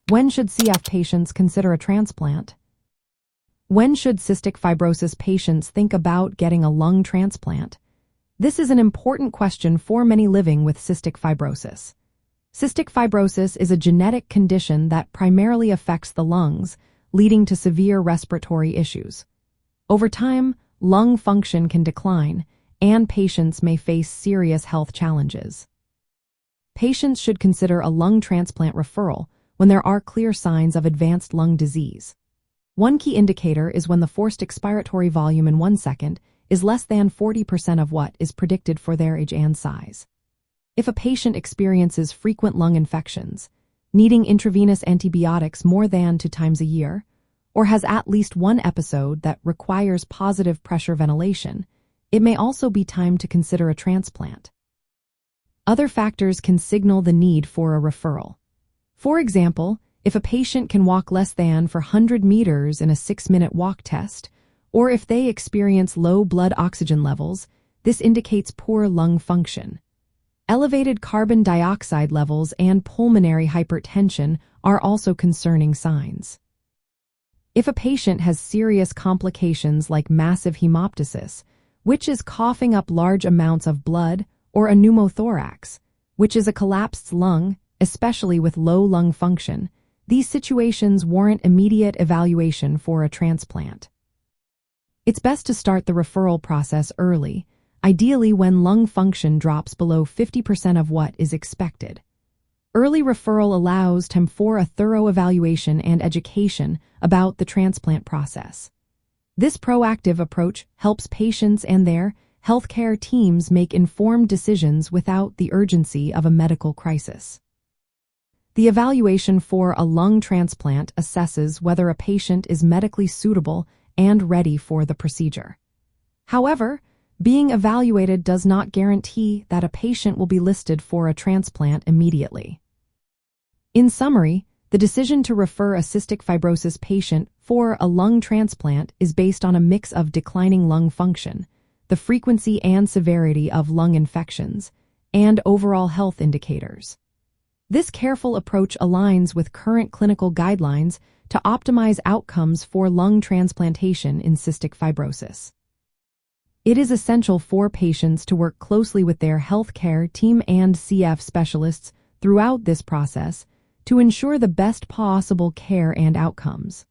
When should CF patients consider a transplant? When should cystic fibrosis patients think about getting a lung transplant? This is an important question for many living with cystic fibrosis. Cystic fibrosis is a genetic condition that primarily affects the lungs, leading to severe respiratory issues. Over time, lung function can decline, and patients may face serious health challenges. Patients should consider a lung transplant referral when there are clear signs of advanced lung disease. One key indicator is when the forced expiratory volume in 1 second is less than 40% of what is predicted for their age and size. If a patient experiences frequent lung infections, needing intravenous antibiotics more than 2 times a year, or has at least one episode that requires positive pressure ventilation, it may also be time to consider a transplant. Other factors can signal the need for a referral. For example, if a patient can walk less than 400 meters in a 6-minute walk test, or if they experience low blood oxygen levels, this indicates poor lung function. Elevated carbon dioxide levels and pulmonary hypertension are also concerning signs. If a patient has serious complications like massive hemoptysis, which is coughing up large amounts of blood, or a pneumothorax, which is a collapsed lung, especially with low lung function, these situations warrant immediate evaluation for a transplant. It's best to start the referral process early, ideally when lung function drops below 50% of what is expected. Early referral allows time for a thorough evaluation and education about the transplant process. This proactive approach helps patients and their healthcare teams make informed decisions without the urgency of a medical crisis. The evaluation for a lung transplant assesses whether a patient is medically suitable and ready for the procedure. However, being evaluated does not guarantee that a patient will be listed for a transplant immediately. In summary, the decision to refer a cystic fibrosis patient for a lung transplant is based on a mix of declining lung function, the frequency and severity of lung infections, and overall health indicators. This careful approach aligns with current clinical guidelines to optimize outcomes for lung transplantation in cystic fibrosis. It is essential for patients to work closely with their healthcare team and CF specialists throughout this process to ensure the best possible care and outcomes.